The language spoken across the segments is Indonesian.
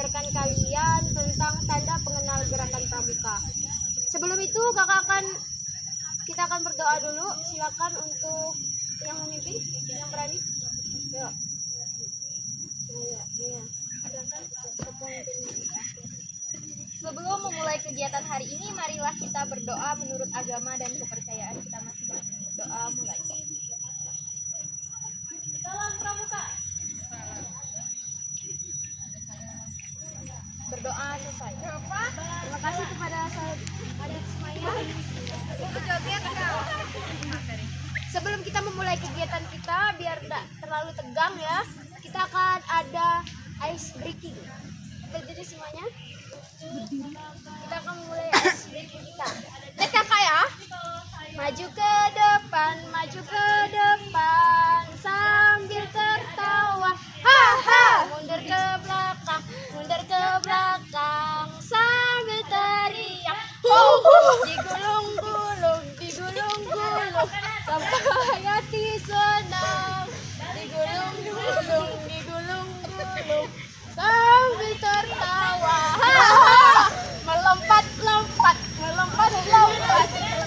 mengajarkan kalian tentang tanda pengenal gerakan pramuka. Sebelum itu kita akan berdoa dulu. Silakan untuk yang memimpin, yang berani. Yuk. Iya. Sebelum memulai kegiatan hari ini, marilah kita berdoa menurut agama dan kepercayaan kita masing-masing. Doa mulai. Salam Pramuka. Berdoa selesai. Terima kasih kepada adik semuanya. Sebelum kita memulai kegiatan kita, biar tidak terlalu tegang ya, kita akan ada ice breaking. Berdiri semuanya. Kita akan memulai ice breaking kita. Lihat kakak ya. Maju ke depan sambil tertawa. Ha. Mundur ke belakang sambil teriak. Digulung-gulung sampai hati senang. Digulung-gulung sambil tertawa. Melompat-lompat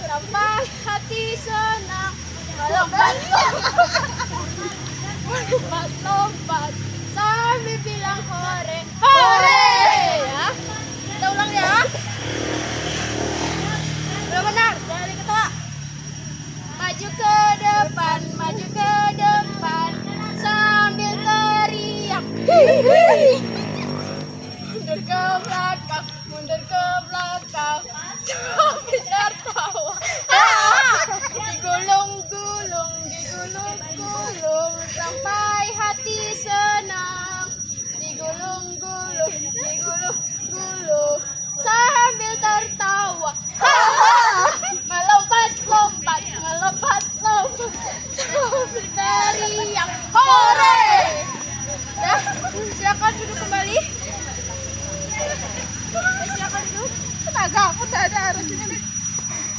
sampai hati senang. Melompat sambil bilang hore ya. Kita ulang ya. Udah benar, jangan ketawa. Maju ke depan sambil teriak. Mundur ke belakang sambil tertawa. Digulung-gulung sampai hati senang. Digulung-gulung sambil tertawa. Melompat-lompat sambil teriak hore. Ya, silakan duduk kembali. Silakan duduk. Tenaga aku tak ada harusnya.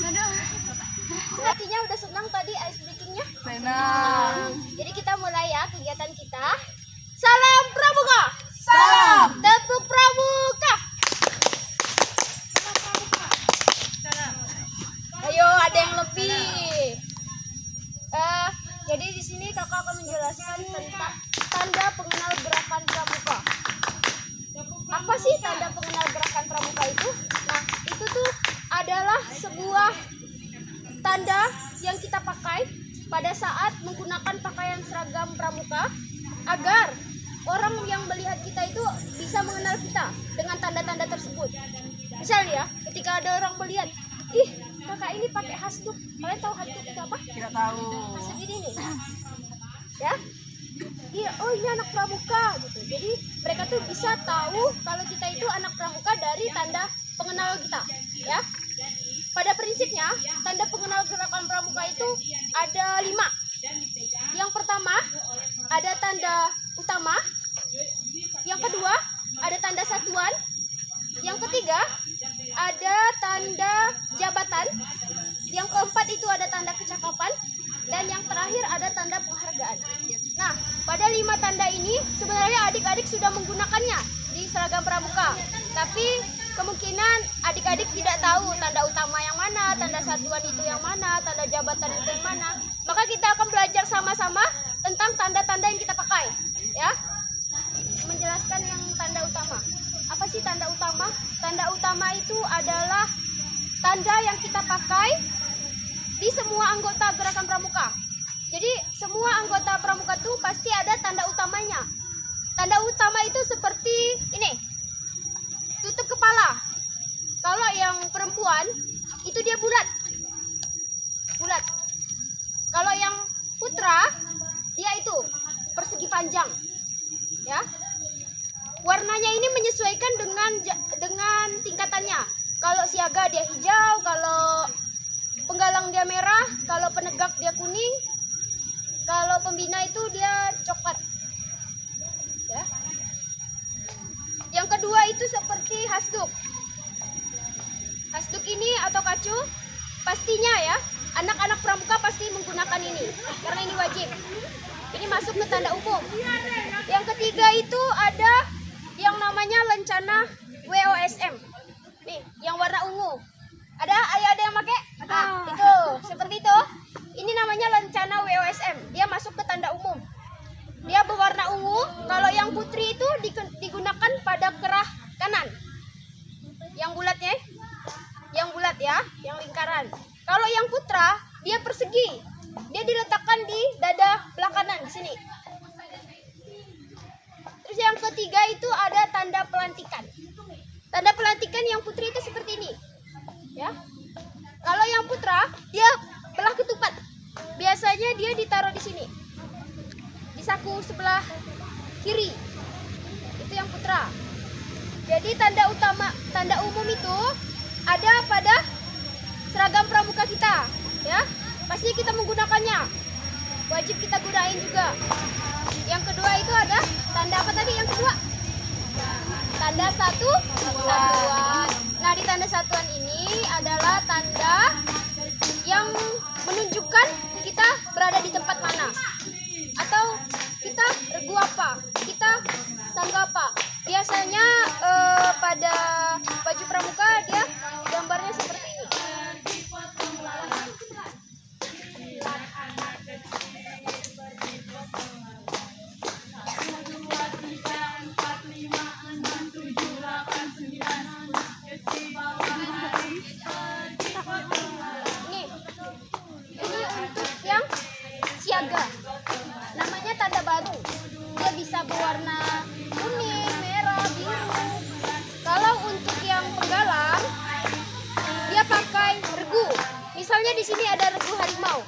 Aduh. Hatinya udah senang tadi ice breakingnya? Senang. Jadi kita mulai ya kegiatan kita. Salam Pramuka. Salam. Tepuk Pramuka. Ayo, ada yang lebih. Jadi di sini kakak akan menjelaskan tentang tanda pengenal gerakan pramuka. Apa sih tanda pengenal gerakan pramuka itu? Nah, itu tuh adalah sebuah tanda yang kita pakai pada saat menggunakan pakaian seragam pramuka agar orang yang melihat kita itu bisa mengenal kita dengan tanda-tanda tersebut. Misalnya ya, ketika ada orang melihat, ih, kakak ini pakai hasduk. Kalian tahu hasduk itu apa? Tidak tahu. Hasduk ini nih. Ya. Iya, oh ini anak pramuka gitu. Jadi mereka tuh bisa tahu kalau kita itu anak pramuka dari tanda pengenal kita, ya. Pada prinsipnya, tanda pengenal gerakan pramuka itu ada 5. Yang pertama, ada tanda utama. Yang kedua, ada tanda satuan. Yang ketiga, ada tanda jabatan. Yang keempat itu ada tanda kecakapan. Dan yang terakhir ada tanda penghargaan. Nah, pada 5 tanda ini sebenarnya adik-adik sudah menggunakannya di seragam pramuka. Tapi kemungkinan adik-adik tidak tahu tanda utama yang mana, tanda satuan itu yang mana, tanda jabatan itu yang mana. Maka kita akan belajar sama-sama tentang tanda-tanda yang kita pakai, ya. Menjelaskan yang tanda utama. Apa sih tanda utama? Tanda utama itu adalah tanda yang kita pakai di semua anggota gerakan pramuka. Jadi semua anggota pramuka itu pasti ada tanda utamanya. Tanda utama itu seperti ini. Tutup kepala. Kalau yang perempuan itu dia bulat. Kalau yang putra dia itu persegi panjang. Ya. Warnanya ini menyesuaikan dengan tingkatannya. Kalau siaga dia hijau, kalau penggalang dia merah, kalau penegak dia kuning, kalau pembina itu dia coklat. Ya. Yang kedua itu seperti hasduk. Hasduk ini atau kacu, pastinya ya, anak-anak pramuka pasti menggunakan ini, karena ini wajib. Ini masuk ke tanda umum. Yang ketiga itu ada yang namanya lencana WOSM. Nih, yang warna ungu. Ada yang pakai? Itu, seperti itu. Ini namanya lencana WOSM. Dia masuk ke tanda umum. Dia berwarna ungu. Kalau yang putri itu digunakan pada kerah kanan. Yang bulatnya, yang bulat ya, yang lingkaran. Kalau yang putra, dia persegi. Dia diletakkan di dada belah kanan di sini. Terus yang ketiga itu ada tanda pelantikan. Tanda pelantikan yang putri itu seperti ini. Ya. Kalau yang putra, dia belah ketupat. Biasanya dia ditaruh di sini. Di saku sebelah kiri. Itu yang putra. Jadi tanda umum itu ada pada seragam pramuka kita, ya. Pasti kita menggunakannya. Wajib kita gunain juga. Yang kedua itu ada tanda apa tadi yang kedua? Tanda satuan. Nah, di tanda satuan ini adalah tanda yang menunjukkan kita berada di tempat mana. Atau kita regu apa, kita sangga apa. Biasanya pada baju pramuka dia gambarnya seperti ini. Ini untuk yang siaga. Namanya tanda baru. Dia bisa berwarna kuning, merah, biru. Kalau untuk yang penggalang, dia pakai regu. Misalnya di sini ada regu harimau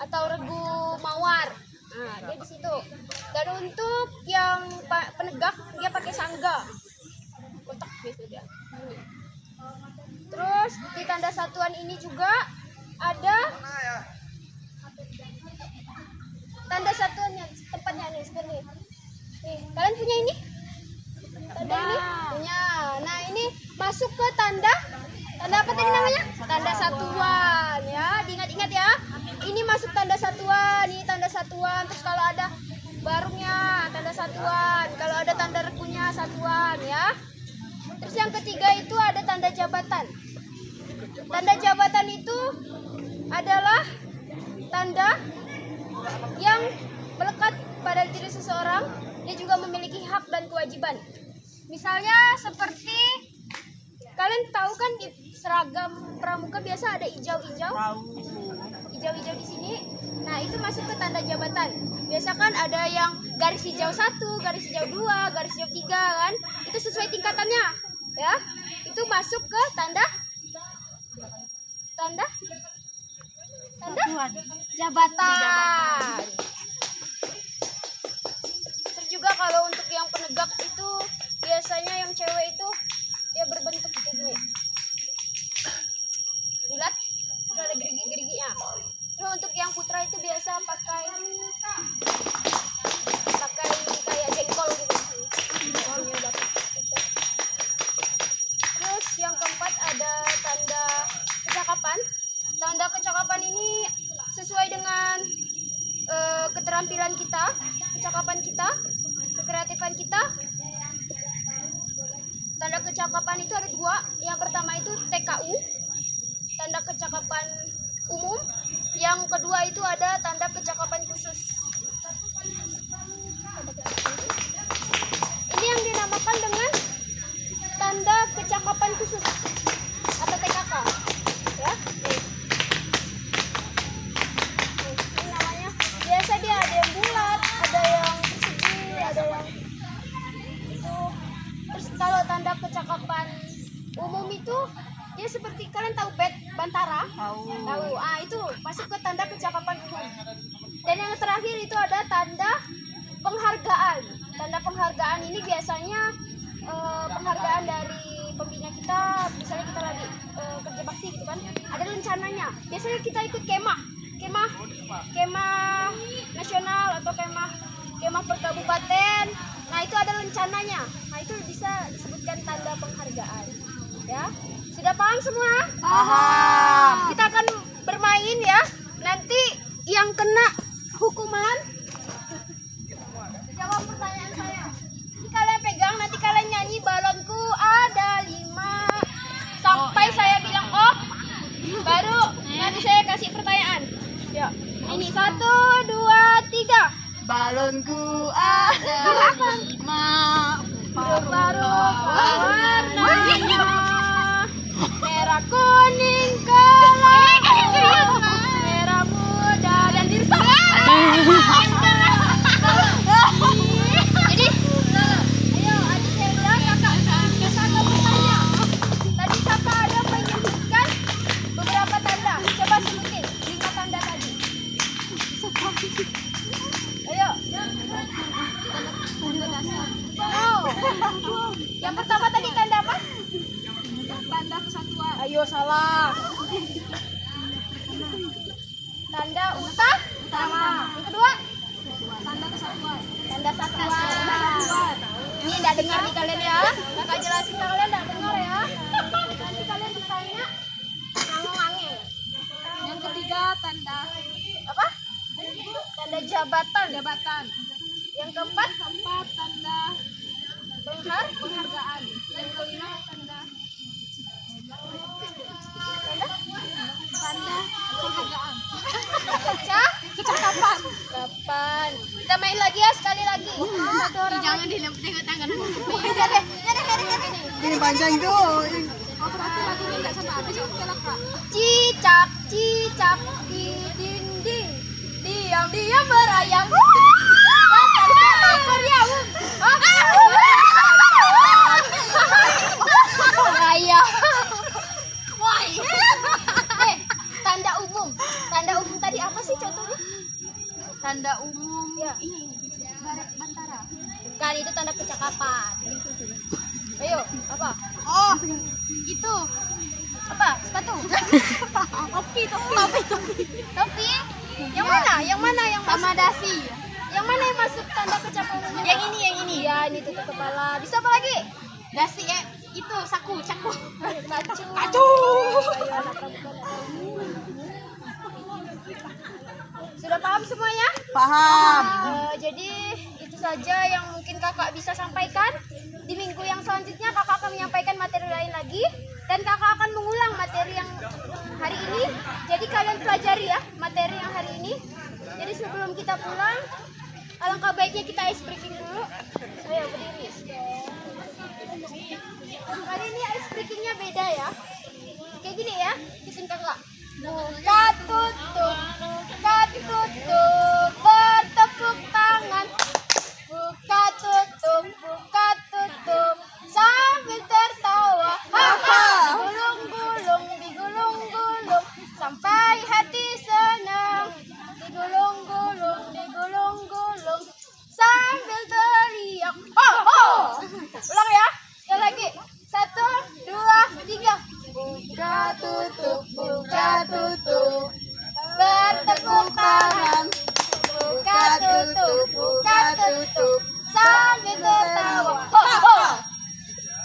atau regu mawar. Nah, dia di situ. Dan untuk yang penegak, dia pakai sangga. Kotak biasa dia. Terus di tanda satuan ini juga ada tanda satuannya, tempatnya nih seperti ini. Nih, kalian punya ini? Tanda ini? Punya. Nah, ini masuk ke tanda apa tadi namanya? Tanda satuan ya. Diingat-ingat ya. Ini masuk tanda satuan, ini tanda satuan. Terus kalau ada barungnya, tanda satuan. Kalau ada tanda regunya, satuan ya. Terus yang ketiga itu ada tanda jabatan. Tanda jabatan itu adalah tanda yang melekat pada diri seseorang. Dia juga memiliki hak dan kewajiban. Misalnya seperti kalian tahu kan di seragam pramuka biasa ada hijau-hijau. Hijau-hijau di sini. Nah, itu masuk ke tanda jabatan. Biasa kan ada yang garis hijau 1, garis hijau 2, garis hijau 3 kan. Itu sesuai tingkatannya, ya. Itu masuk ke tanda jabatan. Terus juga kalau untuk yang penegak itu biasanya yang cewek itu dia berbentuk kayak gini. Bulat, udah ada gerigi-geriginya. Terus untuk yang putra itu biasa pakai kayak jengkol gitu. Terus yang keempat ada tanda kecakapan. Tanda kecakapan ini sesuai dengan keterampilan kita, kecakapan kita, kekreatifan kita. Tanda kecakapan itu ada dua. Yang pertama itu TKU, tanda kecakapan umum. Yang kedua itu ada tanda kecakapan khusus. Ini yang dinamakan dengan tanda kecakapan khusus atau TKK, ya. Ini namanya. Biasa dia ada yang bulat, ada yang persegi, ada yang itu. Terus kalau tanda kecakapan umum itu dia seperti kalian tahu bantara? Tahu. Ah, itu masuk ke tanda kecakapan umum. Dan yang terakhir itu ada tanda penghargaan. Tanda penghargaan ini biasanya penghargaan dari pembina kita. Misalnya kita lagi kerja bakti gitu kan, ada rencananya. Biasanya kita ikut kemah nasional atau kemah per kabupaten. Nah, itu ada rencananya. Nah, itu bisa disebutkan tanda penghargaan, ya. Sudah paham semua? Paham. Kita akan bermain ya. Nanti yang kena hukuman jawab pertanyaan saya. Ini 1, 2, 3. Balonku ada 5 Rupa-rupa warnanya, merah, kuning, kelam, merah muda dan dirsa. Jadi, ayo adik Helda, kakak bertanya. Tadi kakak ada menyebutkan beberapa tanda. Coba sebutin 5 tanda tadi. Ayo. Oh. Yang pertama tadi tanda apa? Tanda kesatuan. Ayo salah. Tanda utama. Yang kedua? Tanda kesatuan. Tanda satuan. Ini enggak dengar nih kalian ya. Kakak jelasin kalian enggak dengar ya. Nanti kalian ditanya ngangong-ngangeng. Yang ketiga tanda Apa? Tanda jabatan. jabatan. Yang keempat Tanda penghargaan. Yang kelima tanda penghargaan. Kecakapan. Kapan? Kita main lagi ya sekali lagi. Satu orang. Jangan tengok tangan. Udah deh. Ini panjang tuh. Lagunya enggak sampai habis oke lah Kak. Cicak, cicak di dinding, diam-diam berayap. Seekor nyamuk. Ayam. Tanda umum. Tanda umum tadi apa sih contohnya? Tanda umum Ya. ini Bantara. Kan itu tanda kecakapan. Ayo, apa? Oh, itu Apa? Sepatu. topi. Topi. Yang mana? Yang mana yang Sama masuk? dasi. Yang mana yang masuk tanda kecakapan? Yang ini. Iya, ini tutup kepala. Bisa apa lagi? Dasi itu saku. Kacu. Kacu. Ayo, anak pramuka. Sudah paham semuanya? Paham. Jadi itu saja yang mungkin kakak bisa sampaikan. Di minggu yang selanjutnya kakak akan menyampaikan materi lain lagi. Dan kakak akan mengulang materi yang hari ini. Jadi kalian pelajari ya materi yang hari ini. Jadi sebelum kita pulang, alangkah baiknya kita ice breaking dulu. Ayo berdiri. Kali ini ice breakingnya beda ya. Kayak gini ya, ikutin kakak. Buka tutup, bertepuk tangan. Buka tutup, sambil tertawa. Digulung-gulung, digulung-gulung, sampai hati senang. Digulung-gulung, sambil teriak. Ho, ho. Ulang ya, sekali lagi. 1, 2, 3. Buka tutup, bertepuk tangan. Buka tutup, sambil tertawa. Ho, ho.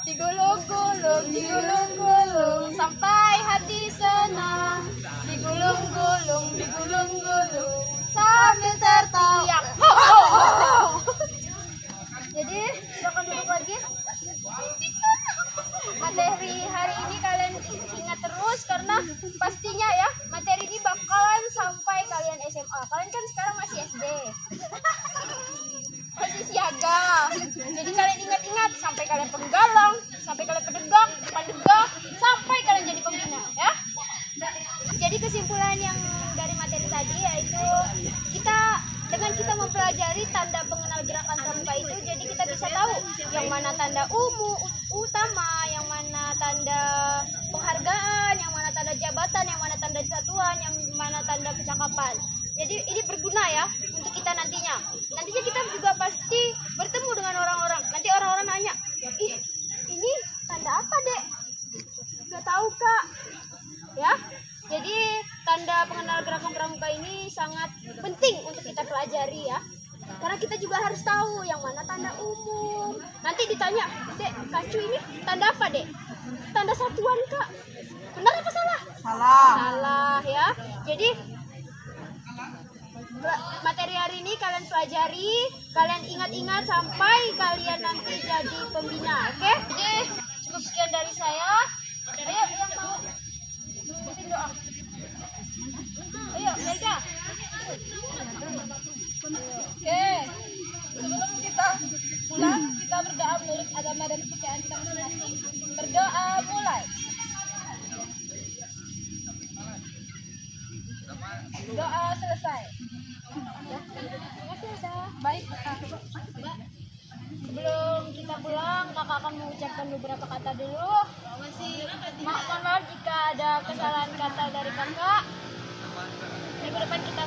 Digulung-gulung, sampai hati senang. Digulung-gulung, sambil tertawa. Ho, ho, ho. Jadi, silakan duduk lagi. Materi hari ini kalian ingat terus karena pastinya ya materi ini bakalan sampai kalian SMA. Kalian kan sekarang masih SD. Masih siaga. Jadi kalian ingat-ingat sampai kalian penggalang, sampai kalian pedegak, pandegak, sampai kalian jadi pembina ya. Jadi kesimpulan yang dari materi tadi yaitu dengan kita mempelajari tanda pengenal gerakan pramuka itu, jadi kita bisa tahu yang mana tanda utama, yang mana tanda penghargaan, yang mana tanda jabatan, yang mana tanda satuan, yang mana tanda kecakapan. Jadi ini berguna ya untuk kita nantinya. Nantinya kita juga pasti bertemu dengan orang-orang. Nanti orang-orang nanya, ih ini tanda apa dek? Gak tahu kak. Ya. Jadi tanda pengenal gerakan pramuka ini sangat penting untuk kita pelajari ya. Karena kita juga harus tahu yang mana tanda umum. Nanti ditanya, dek, kacu ini tanda apa dek? Tanda satuan kak. Benar apa salah? Salah. Salah ya. Jadi materi hari ini kalian pelajari, kalian ingat-ingat sampai kalian nanti jadi pembina, oke? Jadi cukup sekian dari saya. Ayo yang mau bikin doa. Ayo, Helda. Oke, sebelum kita pulang, kita berdoa menurut agama dan kepercayaan kita masing-masing. Berdoa mulai. Doa selesai. Baik, sebelum kita pulang, kakak akan mengucapkan beberapa kata dulu. Mohon maaf jika ada kesalahan kata dari kakak. Minggu depan kita